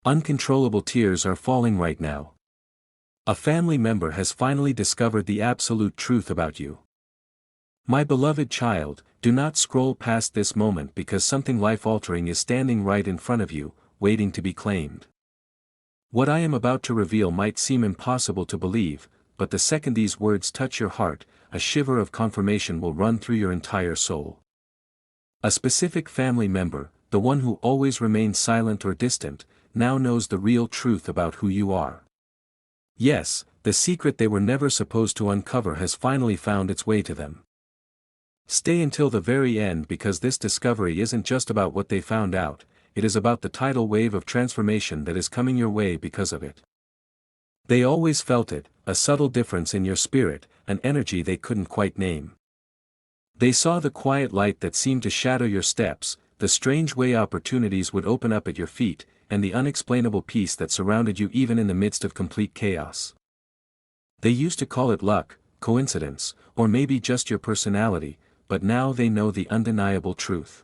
Uncontrollable tears are falling right now. A family member has finally discovered the absolute truth about you. My beloved child, do not scroll past this moment because something life-altering is standing right in front of you, waiting to be claimed. What I am about to reveal might seem impossible to believe, but the second these words touch your heart, a shiver of confirmation will run through your entire soul. A specific family member, the one who always remained silent or distant, now knows the real truth about who you are. Yes, the secret they were never supposed to uncover has finally found its way to them. Stay until the very end because this discovery isn't just about what they found out, it is about the tidal wave of transformation that is coming your way because of it. They always felt it, a subtle difference in your spirit, an energy they couldn't quite name. They saw the quiet light that seemed to shadow your steps, the strange way opportunities would open up at your feet, and the unexplainable peace that surrounded you even in the midst of complete chaos. They used to call it luck, coincidence, or maybe just your personality, but now they know the undeniable truth.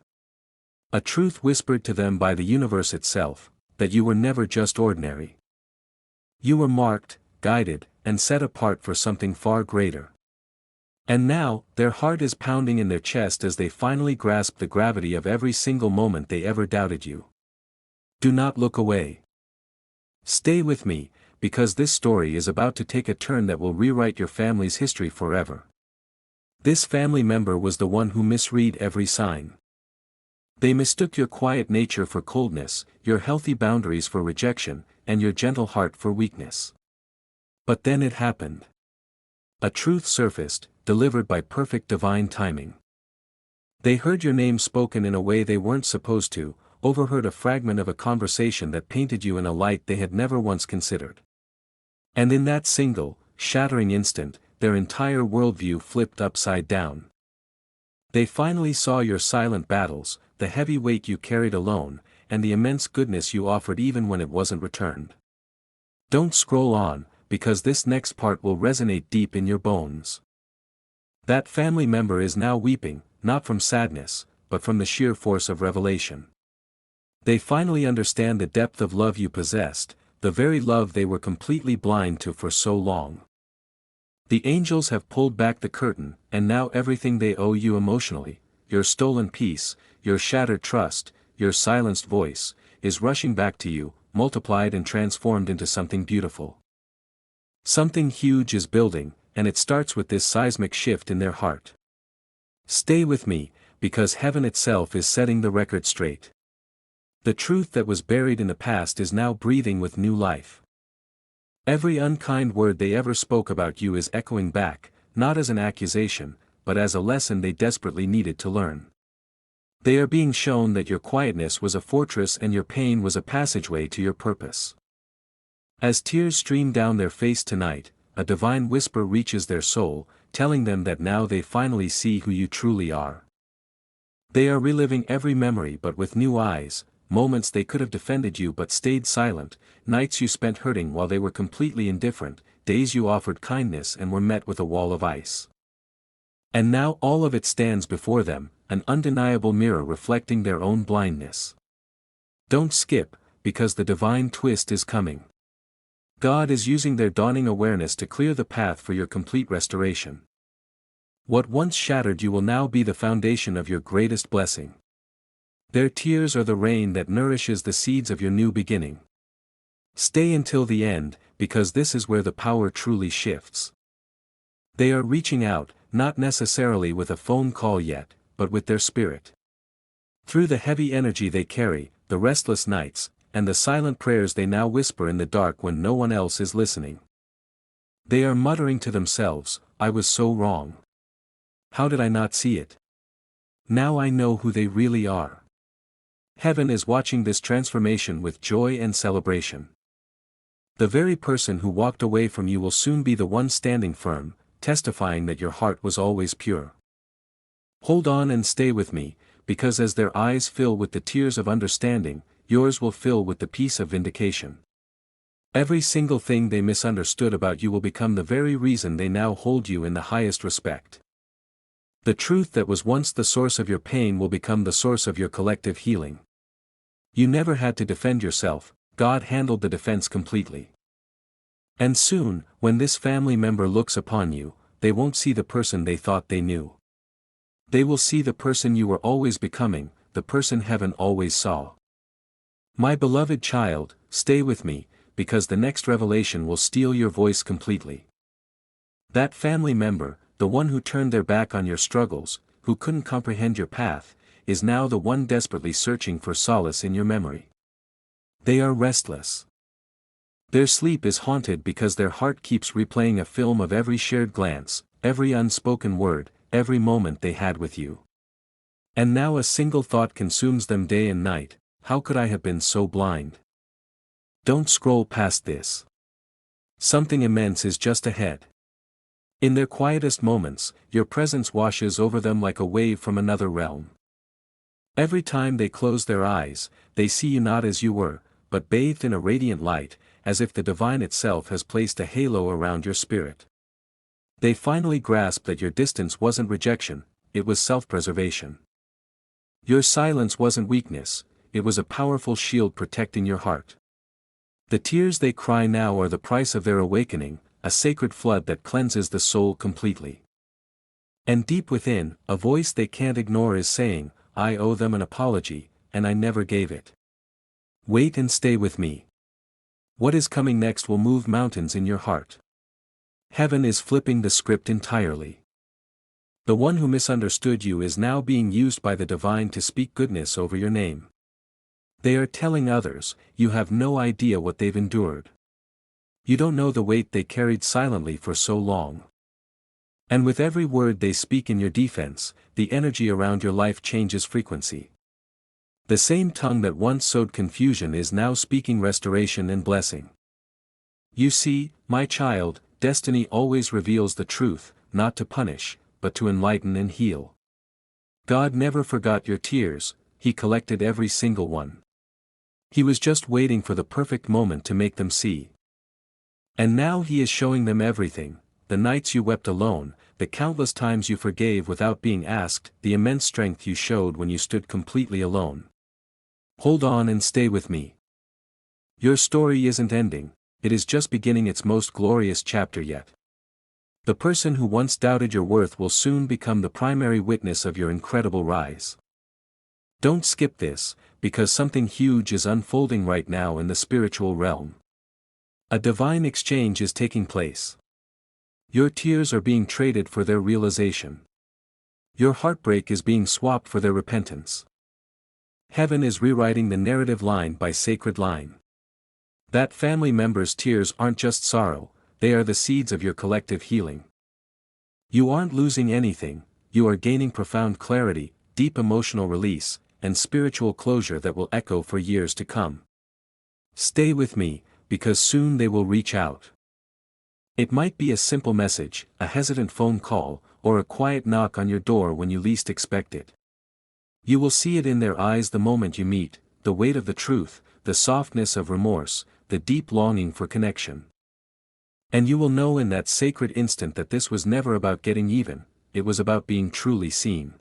A truth whispered to them by the universe itself, that you were never just ordinary. You were marked, guided, and set apart for something far greater. And now, their heart is pounding in their chest as they finally grasp the gravity of every single moment they ever doubted you. Do not look away. Stay with me, because this story is about to take a turn that will rewrite your family's history forever. This family member was the one who misread every sign. They mistook your quiet nature for coldness, your healthy boundaries for rejection, and your gentle heart for weakness. But then it happened. A truth surfaced, delivered by perfect divine timing. They heard your name spoken in a way they weren't supposed to, overheard a fragment of a conversation that painted you in a light they had never once considered. And in that single, shattering instant, their entire worldview flipped upside down. They finally saw your silent battles, the heavy weight you carried alone, and the immense goodness you offered even when it wasn't returned. Don't scroll on, because this next part will resonate deep in your bones. That family member is now weeping, not from sadness, but from the sheer force of revelation. They finally understand the depth of love you possessed, the very love they were completely blind to for so long. The angels have pulled back the curtain, and now everything they owe you emotionally, your stolen peace, your shattered trust, your silenced voice, is rushing back to you, multiplied and transformed into something beautiful. Something huge is building, and it starts with this seismic shift in their heart. Stay with me, because heaven itself is setting the record straight. The truth that was buried in the past is now breathing with new life. Every unkind word they ever spoke about you is echoing back, not as an accusation, but as a lesson they desperately needed to learn. They are being shown that your quietness was a fortress and your pain was a passageway to your purpose. As tears stream down their face tonight, a divine whisper reaches their soul, telling them that now they finally see who you truly are. They are reliving every memory but with new eyes, moments they could have defended you but stayed silent, nights you spent hurting while they were completely indifferent, days you offered kindness and were met with a wall of ice. And now all of it stands before them, an undeniable mirror reflecting their own blindness. Don't skip, because the divine twist is coming. God is using their dawning awareness to clear the path for your complete restoration. What once shattered you will now be the foundation of your greatest blessing. Their tears are the rain that nourishes the seeds of your new beginning. Stay until the end, because this is where the power truly shifts. They are reaching out, not necessarily with a phone call yet, but with their spirit. Through the heavy energy they carry, the restless nights, and the silent prayers they now whisper in the dark when no one else is listening. They are muttering to themselves, "I was so wrong. How did I not see it? Now I know who they really are." Heaven is watching this transformation with joy and celebration. The very person who walked away from you will soon be the one standing firm, testifying that your heart was always pure. Hold on and stay with me, because as their eyes fill with the tears of understanding, yours will fill with the peace of vindication. Every single thing they misunderstood about you will become the very reason they now hold you in the highest respect. The truth that was once the source of your pain will become the source of your collective healing. You never had to defend yourself, God handled the defense completely. And soon, when this family member looks upon you, they won't see the person they thought they knew. They will see the person you were always becoming, the person heaven always saw. My beloved child, stay with me, because the next revelation will steal your voice completely. That family member, the one who turned their back on your struggles, who couldn't comprehend your path, is now the one desperately searching for solace in your memory. They are restless. Their sleep is haunted because their heart keeps replaying a film of every shared glance, every unspoken word, every moment they had with you. And now a single thought consumes them day and night: how could I have been so blind? Don't scroll past this. Something immense is just ahead. In their quietest moments, your presence washes over them like a wave from another realm. Every time they close their eyes, they see you not as you were, but bathed in a radiant light, as if the divine itself has placed a halo around your spirit. They finally grasp that your distance wasn't rejection, it was self-preservation. Your silence wasn't weakness, it was a powerful shield protecting your heart. The tears they cry now are the price of their awakening, a sacred flood that cleanses the soul completely. And deep within, a voice they can't ignore is saying, I owe them an apology, and I never gave it. Wait and stay with me. What is coming next will move mountains in your heart. Heaven is flipping the script entirely. The one who misunderstood you is now being used by the divine to speak goodness over your name. They are telling others, you have no idea what they've endured. You don't know the weight they carried silently for so long. And with every word they speak in your defense, the energy around your life changes frequency. The same tongue that once sowed confusion is now speaking restoration and blessing. You see, my child, destiny always reveals the truth, not to punish, but to enlighten and heal. God never forgot your tears, He collected every single one. He was just waiting for the perfect moment to make them see. And now He is showing them everything: the nights you wept alone, the countless times you forgave without being asked, the immense strength you showed when you stood completely alone. Hold on and stay with me. Your story isn't ending, it is just beginning its most glorious chapter yet. The person who once doubted your worth will soon become the primary witness of your incredible rise. Don't skip this, because something huge is unfolding right now in the spiritual realm. A divine exchange is taking place. Your tears are being traded for their realization. Your heartbreak is being swapped for their repentance. Heaven is rewriting the narrative line by sacred line. That family member's tears aren't just sorrow, they are the seeds of your collective healing. You aren't losing anything, you are gaining profound clarity, deep emotional release, and spiritual closure that will echo for years to come. Stay with me, because soon they will reach out. It might be a simple message, a hesitant phone call, or a quiet knock on your door when you least expect it. You will see it in their eyes the moment you meet, the weight of the truth, the softness of remorse, the deep longing for connection. And you will know in that sacred instant that this was never about getting even, it was about being truly seen.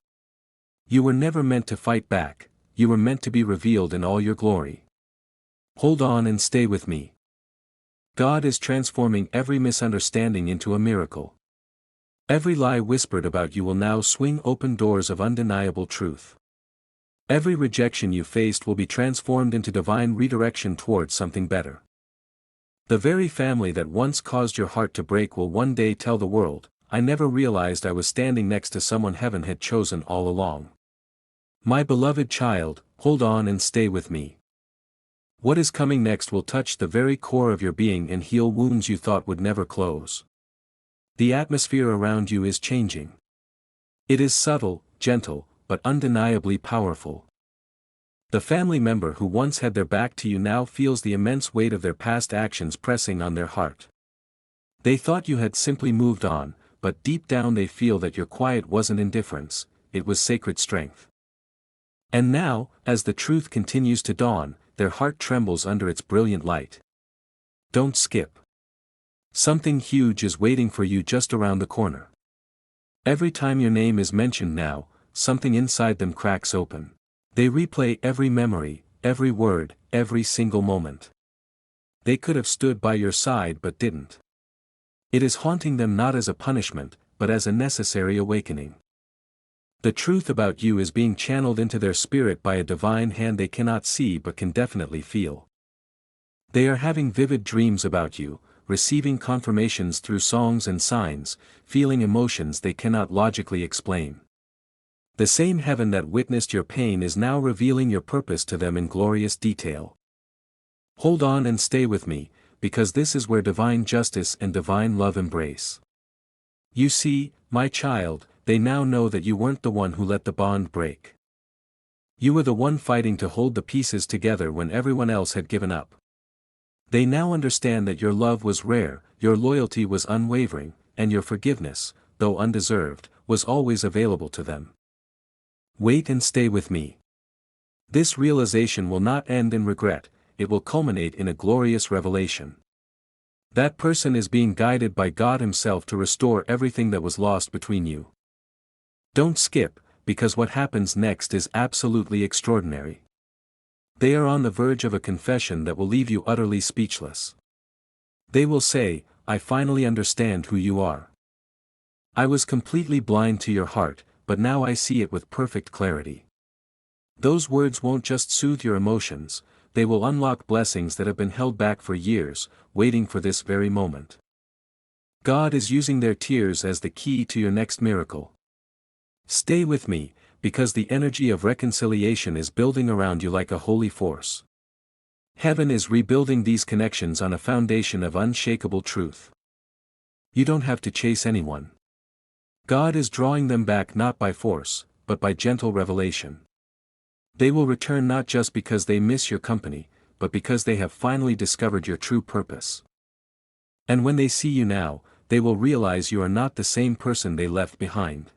You were never meant to fight back, you were meant to be revealed in all your glory. Hold on and stay with me. God is transforming every misunderstanding into a miracle. Every lie whispered about you will now swing open doors of undeniable truth. Every rejection you faced will be transformed into divine redirection towards something better. The very family that once caused your heart to break will one day tell the world, I never realized I was standing next to someone heaven had chosen all along. My beloved child, hold on and stay with me. What is coming next will touch the very core of your being and heal wounds you thought would never close. The atmosphere around you is changing. It is subtle, gentle, but undeniably powerful. The family member who once had their back to you now feels the immense weight of their past actions pressing on their heart. They thought you had simply moved on, but deep down they feel that your quiet wasn't indifference, it was sacred strength. And now, as the truth continues to dawn, their heart trembles under its brilliant light. Don't skip. Something huge is waiting for you just around the corner. Every time your name is mentioned now, something inside them cracks open. They replay every memory, every word, every single moment. They could have stood by your side but didn't. It is haunting them not as a punishment, but as a necessary awakening. The truth about you is being channeled into their spirit by a divine hand they cannot see but can definitely feel. They are having vivid dreams about you, receiving confirmations through songs and signs, feeling emotions they cannot logically explain. The same heaven that witnessed your pain is now revealing your purpose to them in glorious detail. Hold on and stay with me, because this is where divine justice and divine love embrace. You see, my child, they now know that you weren't the one who let the bond break. You were the one fighting to hold the pieces together when everyone else had given up. They now understand that your love was rare, your loyalty was unwavering, and your forgiveness, though undeserved, was always available to them. Wait and stay with me. This realization will not end in regret, it will culminate in a glorious revelation. That person is being guided by God Himself to restore everything that was lost between you. Don't skip, because what happens next is absolutely extraordinary. They are on the verge of a confession that will leave you utterly speechless. They will say, I finally understand who you are. I was completely blind to your heart, but now I see it with perfect clarity. Those words won't just soothe your emotions, they will unlock blessings that have been held back for years, waiting for this very moment. God is using their tears as the key to your next miracle. Stay with me, because the energy of reconciliation is building around you like a holy force. Heaven is rebuilding these connections on a foundation of unshakable truth. You don't have to chase anyone. God is drawing them back not by force, but by gentle revelation. They will return not just because they miss your company, but because they have finally discovered your true purpose. And when they see you now, they will realize you are not the same person they left behind.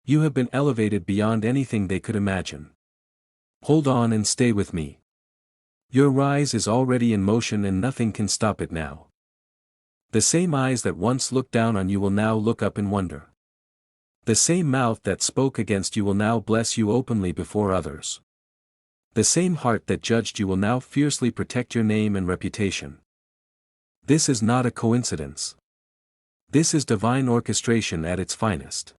You have been elevated beyond anything they could imagine. Hold on and stay with me. Your rise is already in motion and nothing can stop it now. The same eyes that once looked down on you will now look up in wonder. The same mouth that spoke against you will now bless you openly before others. The same heart that judged you will now fiercely protect your name and reputation. This is not a coincidence. This is divine orchestration at its finest.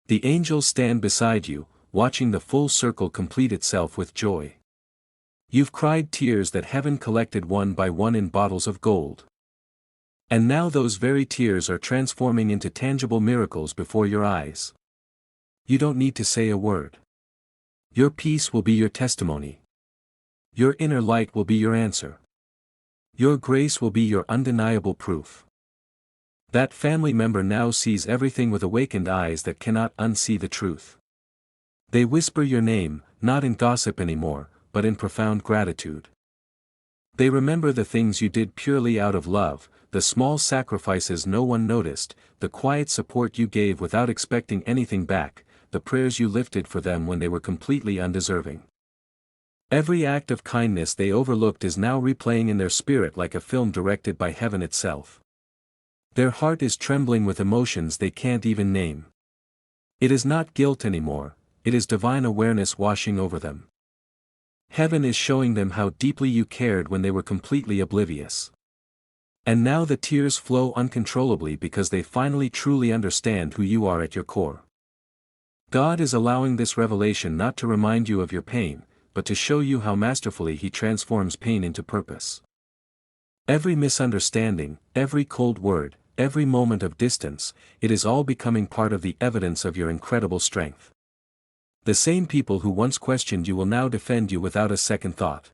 The angels stand beside you, watching the full circle complete itself with joy. You've cried tears that heaven collected one by one in bottles of gold. And now those very tears are transforming into tangible miracles before your eyes. You don't need to say a word. Your peace will be your testimony. Your inner light will be your answer. Your grace will be your undeniable proof. That family member now sees everything with awakened eyes that cannot unsee the truth. They whisper your name, not in gossip anymore, but in profound gratitude. They remember the things you did purely out of love, the small sacrifices no one noticed, the quiet support you gave without expecting anything back, the prayers you lifted for them when they were completely undeserving. Every act of kindness they overlooked is now replaying in their spirit like a film directed by heaven itself. Their heart is trembling with emotions they can't even name. It is not guilt anymore, it is divine awareness washing over them. Heaven is showing them how deeply you cared when they were completely oblivious. And now the tears flow uncontrollably because they finally truly understand who you are at your core. God is allowing this revelation not to remind you of your pain, but to show you how masterfully He transforms pain into purpose. Every misunderstanding, every cold word, every moment of distance, it is all becoming part of the evidence of your incredible strength. The same people who once questioned you will now defend you without a second thought.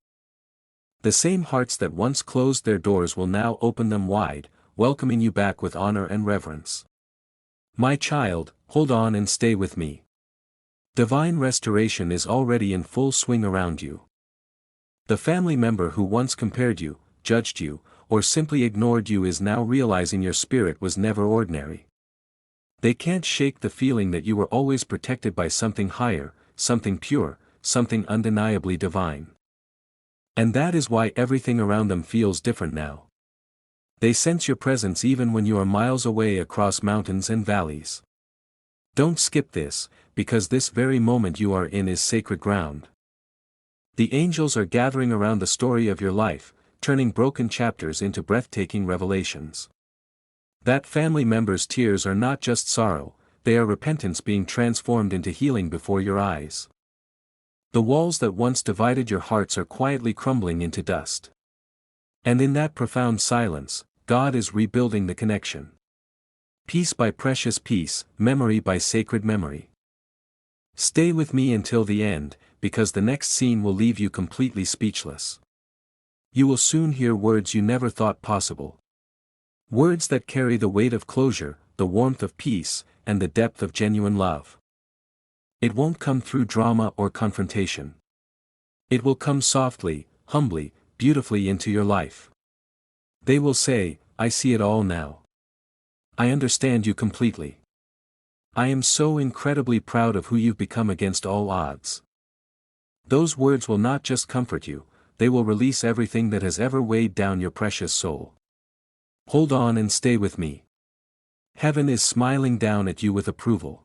The same hearts that once closed their doors will now open them wide, welcoming you back with honor and reverence. My child, hold on and stay with me. Divine restoration is already in full swing around you. The family member who once compared you, judged you, or simply ignored you is now realizing your spirit was never ordinary. They can't shake the feeling that you were always protected by something higher, something pure, something undeniably divine. And that is why everything around them feels different now. They sense your presence even when you are miles away across mountains and valleys. Don't skip this, because this very moment you are in is sacred ground. The angels are gathering around the story of your life, turning broken chapters into breathtaking revelations. That family member's tears are not just sorrow, they are repentance being transformed into healing before your eyes. The walls that once divided your hearts are quietly crumbling into dust. And in that profound silence, God is rebuilding the connection. Piece by precious piece, memory by sacred memory. Stay with me until the end, because the next scene will leave you completely speechless. You will soon hear words you never thought possible. Words that carry the weight of closure, the warmth of peace, and the depth of genuine love. It won't come through drama or confrontation. It will come softly, humbly, beautifully into your life. They will say, "I see it all now. I understand you completely. I am so incredibly proud of who you've become against all odds." Those words will not just comfort you, they will release everything that has ever weighed down your precious soul. Hold on and stay with me. Heaven is smiling down at you with approval.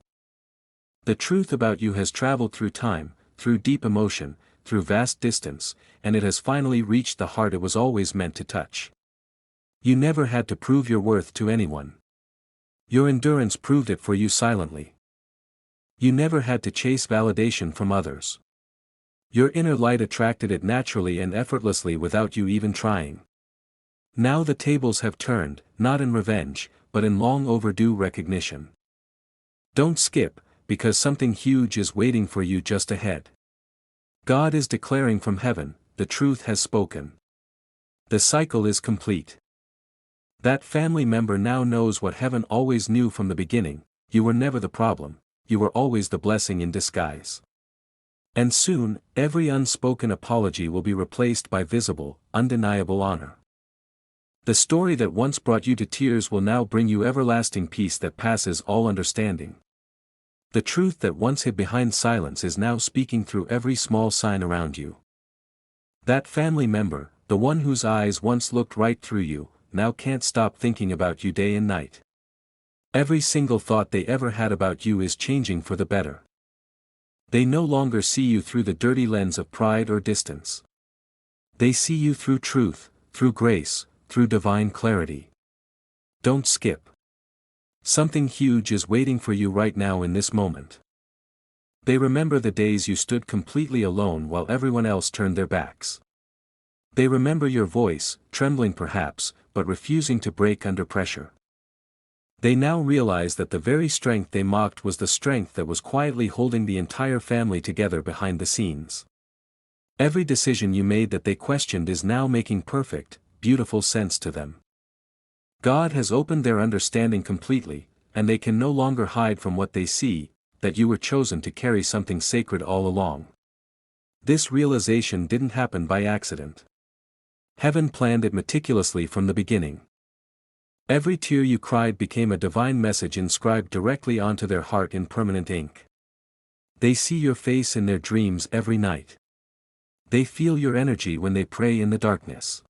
The truth about you has traveled through time, through deep emotion, through vast distance, and it has finally reached the heart it was always meant to touch. You never had to prove your worth to anyone. Your endurance proved it for you silently. You never had to chase validation from others. Your inner light attracted it naturally and effortlessly without you even trying. Now the tables have turned, not in revenge, but in long overdue recognition. Don't skip, because something huge is waiting for you just ahead. God is declaring from heaven, the truth has spoken. The cycle is complete. That family member now knows what heaven always knew from the beginning: you were never the problem, you were always the blessing in disguise. And soon, every unspoken apology will be replaced by visible, undeniable honor. The story that once brought you to tears will now bring you everlasting peace that passes all understanding. The truth that once hid behind silence is now speaking through every small sign around you. That family member, the one whose eyes once looked right through you, now can't stop thinking about you day and night. Every single thought they ever had about you is changing for the better. They no longer see you through the dirty lens of pride or distance. They see you through truth, through grace, through divine clarity. Don't skip. Something huge is waiting for you right now in this moment. They remember the days you stood completely alone while everyone else turned their backs. They remember your voice, trembling perhaps, but refusing to break under pressure. They now realize that the very strength they mocked was the strength that was quietly holding the entire family together behind the scenes. Every decision you made that they questioned is now making perfect, beautiful sense to them. God has opened their understanding completely, and they can no longer hide from what they see, that you were chosen to carry something sacred all along. This realization didn't happen by accident. Heaven planned it meticulously from the beginning. Every tear you cried became a divine message inscribed directly onto their heart in permanent ink. They see your face in their dreams every night. They feel your energy when they pray in the darkness.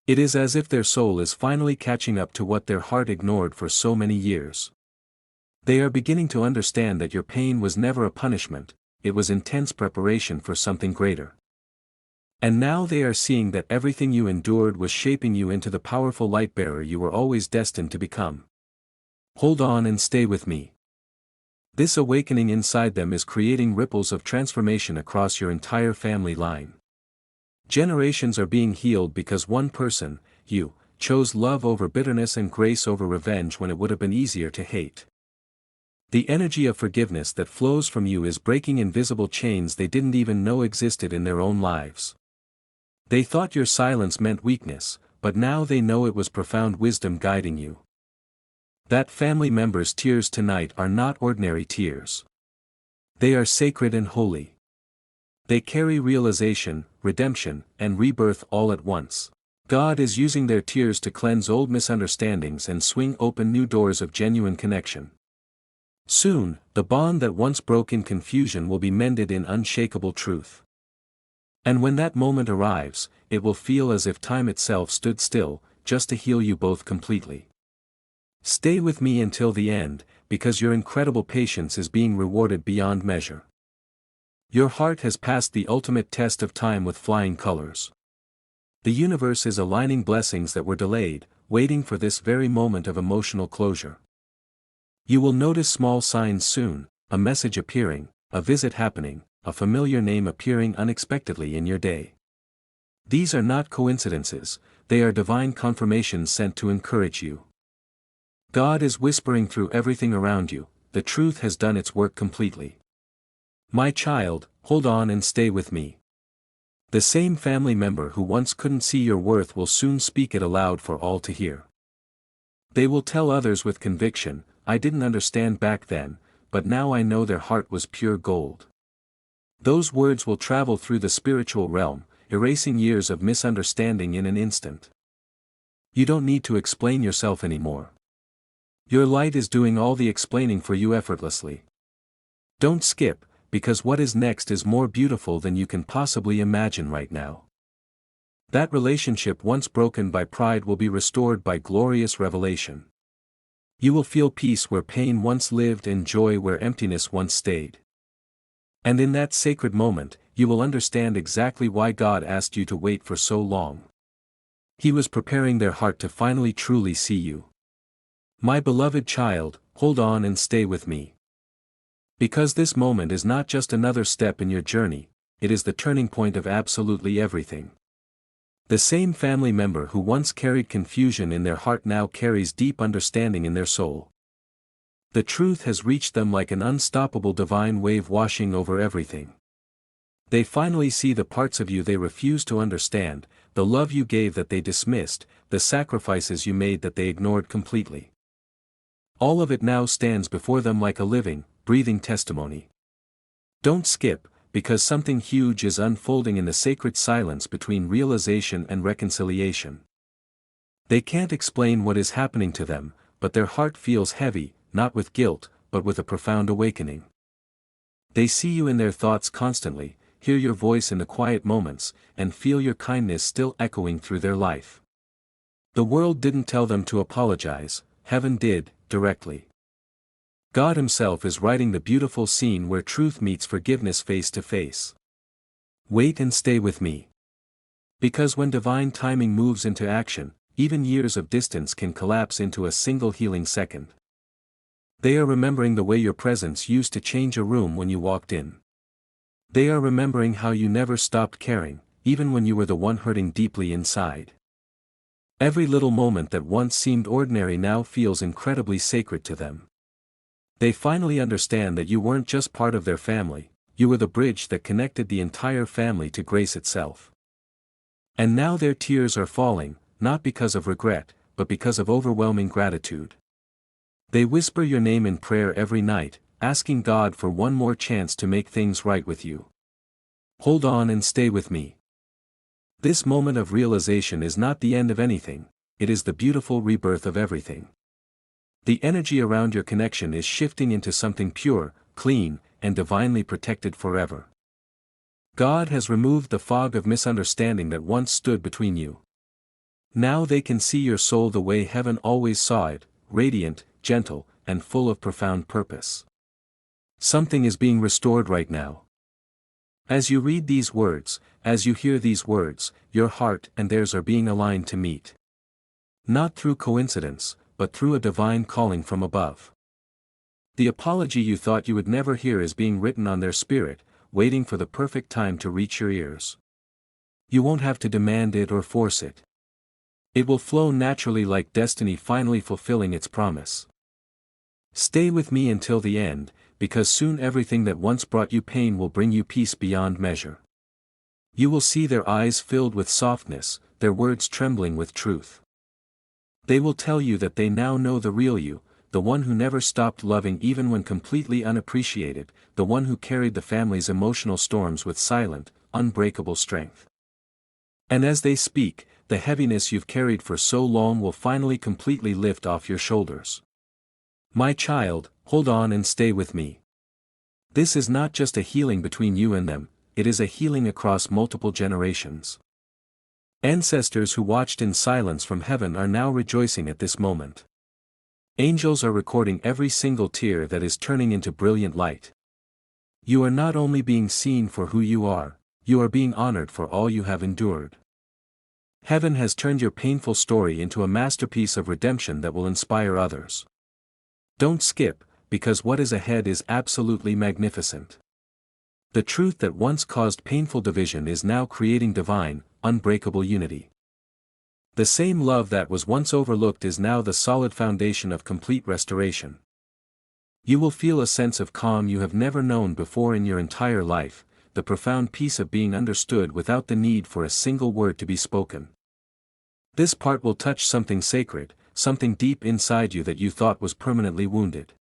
It is as if their soul is finally catching up to what their heart ignored for so many years. They are beginning to understand that your pain was never a punishment, it was intense preparation for something greater. And now they are seeing that everything you endured was shaping you into the powerful light-bearer you were always destined to become. Hold on and stay with me. This awakening inside them is creating ripples of transformation across your entire family line. Generations are being healed because one person, you, chose love over bitterness and grace over revenge when it would have been easier to hate. The energy of forgiveness that flows from you is breaking invisible chains they didn't even know existed in their own lives. They thought your silence meant weakness, but now they know it was profound wisdom guiding you. That family member's tears tonight are not ordinary tears. They are sacred and holy. They carry realization, redemption, and rebirth all at once. God is using their tears to cleanse old misunderstandings and swing open new doors of genuine connection. Soon, the bond that once broke in confusion will be mended in unshakable truth. And when that moment arrives, it will feel as if time itself stood still, just to heal you both completely. Stay with me until the end, because your incredible patience is being rewarded beyond measure. Your heart has passed the ultimate test of time with flying colors. The universe is aligning blessings that were delayed, waiting for this very moment of emotional closure. You will notice small signs soon, a message appearing, a visit happening, a familiar name appearing unexpectedly in your day. These are not coincidences, they are divine confirmations sent to encourage you. God is whispering through everything around you, the truth has done its work completely. My child, hold on and stay with me. The same family member who once couldn't see your worth will soon speak it aloud for all to hear. They will tell others with conviction, I didn't understand back then, but now I know their heart was pure gold. Those words will travel through the spiritual realm, erasing years of misunderstanding in an instant. You don't need to explain yourself anymore. Your light is doing all the explaining for you effortlessly. Don't skip, because what is next is more beautiful than you can possibly imagine right now. That relationship once broken by pride will be restored by glorious revelation. You will feel peace where pain once lived and joy where emptiness once stayed. And in that sacred moment, you will understand exactly why God asked you to wait for so long. He was preparing their heart to finally truly see you. My beloved child, hold on and stay with me. Because this moment is not just another step in your journey, it is the turning point of absolutely everything. The same family member who once carried confusion in their heart now carries deep understanding in their soul. The truth has reached them like an unstoppable divine wave washing over everything. They finally see the parts of you they refused to understand, the love you gave that they dismissed, the sacrifices you made that they ignored completely. All of it now stands before them like a living, breathing testimony. Don't skip, because something huge is unfolding in the sacred silence between realization and reconciliation. They can't explain what is happening to them, but their heart feels heavy, not with guilt, but with a profound awakening. They see you in their thoughts constantly, hear your voice in the quiet moments, and feel your kindness still echoing through their life. The world didn't tell them to apologize, heaven did, directly. God Himself is writing the beautiful scene where truth meets forgiveness face to face. Wait and stay with me. Because when divine timing moves into action, even years of distance can collapse into a single healing second. They are remembering the way your presence used to change a room when you walked in. They are remembering how you never stopped caring, even when you were the one hurting deeply inside. Every little moment that once seemed ordinary now feels incredibly sacred to them. They finally understand that you weren't just part of their family, you were the bridge that connected the entire family to grace itself. And now their tears are falling, not because of regret, but because of overwhelming gratitude. They whisper your name in prayer every night, asking God for one more chance to make things right with you. Hold on and stay with me. This moment of realization is not the end of anything, it is the beautiful rebirth of everything. The energy around your connection is shifting into something pure, clean, and divinely protected forever. God has removed the fog of misunderstanding that once stood between you. Now they can see your soul the way heaven always saw it, radiant, gentle, and full of profound purpose. Something is being restored right now. As you read these words, as you hear these words, your heart and theirs are being aligned to meet. Not through coincidence, but through a divine calling from above. The apology you thought you would never hear is being written on their spirit, waiting for the perfect time to reach your ears. You won't have to demand it or force it. It will flow naturally like destiny finally fulfilling its promise. Stay with me until the end, because soon everything that once brought you pain will bring you peace beyond measure. You will see their eyes filled with softness, their words trembling with truth. They will tell you that they now know the real you, the one who never stopped loving even when completely unappreciated, the one who carried the family's emotional storms with silent, unbreakable strength. And as they speak, the heaviness you've carried for so long will finally completely lift off your shoulders. My child, hold on and stay with me. This is not just a healing between you and them, it is a healing across multiple generations. Ancestors who watched in silence from heaven are now rejoicing at this moment. Angels are recording every single tear that is turning into brilliant light. You are not only being seen for who you are being honored for all you have endured. Heaven has turned your painful story into a masterpiece of redemption that will inspire others. Don't skip, because what is ahead is absolutely magnificent. The truth that once caused painful division is now creating divine, unbreakable unity. The same love that was once overlooked is now the solid foundation of complete restoration. You will feel a sense of calm you have never known before in your entire life, the profound peace of being understood without the need for a single word to be spoken. This part will touch something sacred, something deep inside you that you thought was permanently wounded.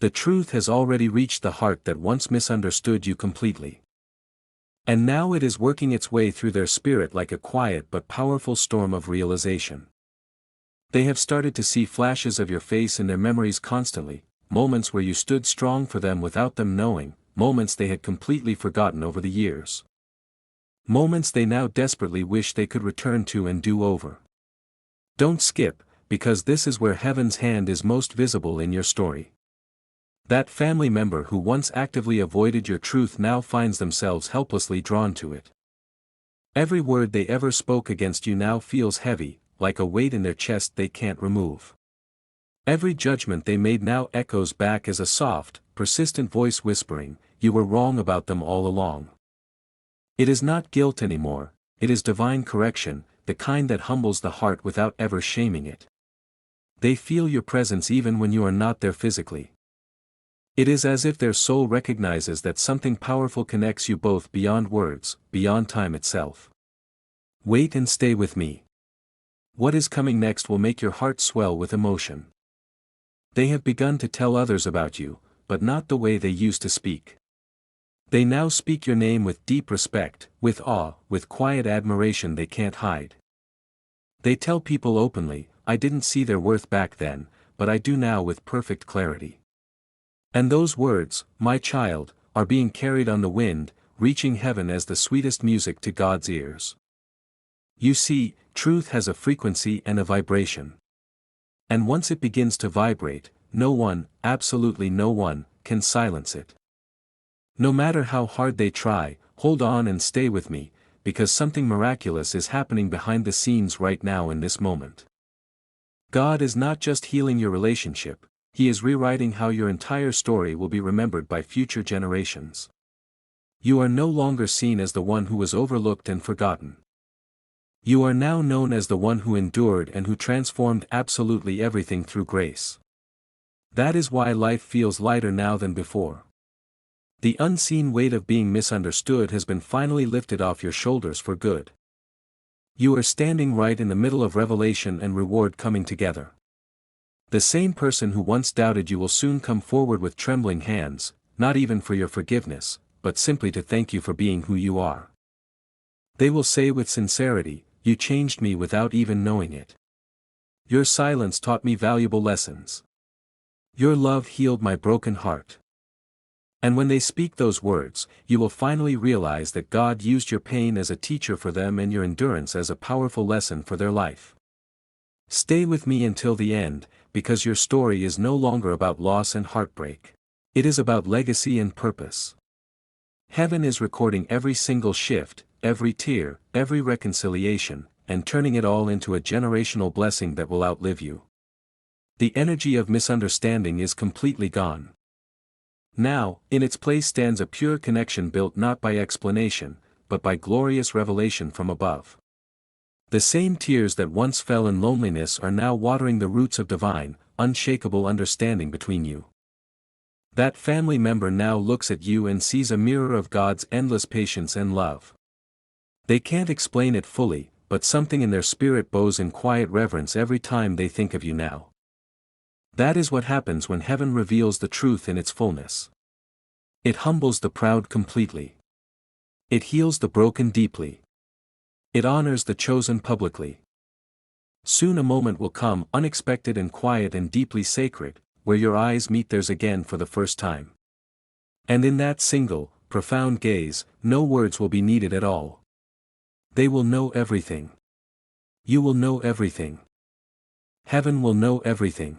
The truth has already reached the heart that once misunderstood you completely. And now it is working its way through their spirit like a quiet but powerful storm of realization. They have started to see flashes of your face in their memories constantly, moments where you stood strong for them without them knowing, moments they had completely forgotten over the years. Moments they now desperately wish they could return to and do over. Don't skip, because this is where heaven's hand is most visible in your story. That family member who once actively avoided your truth now finds themselves helplessly drawn to it. Every word they ever spoke against you now feels heavy, like a weight in their chest they can't remove. Every judgment they made now echoes back as a soft, persistent voice whispering, "You were wrong about them all along." It is not guilt anymore, it is divine correction, the kind that humbles the heart without ever shaming it. They feel your presence even when you are not there physically. It is as if their soul recognizes that something powerful connects you both beyond words, beyond time itself. Wait and stay with me. What is coming next will make your heart swell with emotion. They have begun to tell others about you, but not the way they used to speak. They now speak your name with deep respect, with awe, with quiet admiration they can't hide. They tell people openly, "I didn't see their worth back then, but I do now with perfect clarity." And those words, "my child," are being carried on the wind, reaching heaven as the sweetest music to God's ears. You see, truth has a frequency and a vibration. And once it begins to vibrate, no one, absolutely no one, can silence it. No matter how hard they try, hold on and stay with me, because something miraculous is happening behind the scenes right now in this moment. God is not just healing your relationship, He is rewriting how your entire story will be remembered by future generations. You are no longer seen as the one who was overlooked and forgotten. You are now known as the one who endured and who transformed absolutely everything through grace. That is why life feels lighter now than before. The unseen weight of being misunderstood has been finally lifted off your shoulders for good. You are standing right in the middle of revelation and reward coming together. The same person who once doubted you will soon come forward with trembling hands, not even for your forgiveness, but simply to thank you for being who you are. They will say with sincerity, "You changed me without even knowing it. Your silence taught me valuable lessons. Your love healed my broken heart." And when they speak those words, you will finally realize that God used your pain as a teacher for them and your endurance as a powerful lesson for their life. Stay with me until the end, because your story is no longer about loss and heartbreak. It is about legacy and purpose. Heaven is recording every single shift, every tear, every reconciliation, and turning it all into a generational blessing that will outlive you. The energy of misunderstanding is completely gone. Now, in its place stands a pure connection built not by explanation, but by glorious revelation from above. The same tears that once fell in loneliness are now watering the roots of divine, unshakable understanding between you. That family member now looks at you and sees a mirror of God's endless patience and love. They can't explain it fully, but something in their spirit bows in quiet reverence every time they think of you now. That is what happens when heaven reveals the truth in its fullness. It humbles the proud completely. It heals the broken deeply. It honors the chosen publicly. Soon a moment will come, unexpected and quiet and deeply sacred, where your eyes meet theirs again for the first time. And in that single, profound gaze, no words will be needed at all. They will know everything. You will know everything. Heaven will know everything.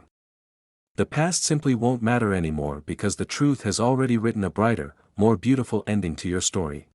The past simply won't matter anymore because the truth has already written a brighter, more beautiful ending to your story.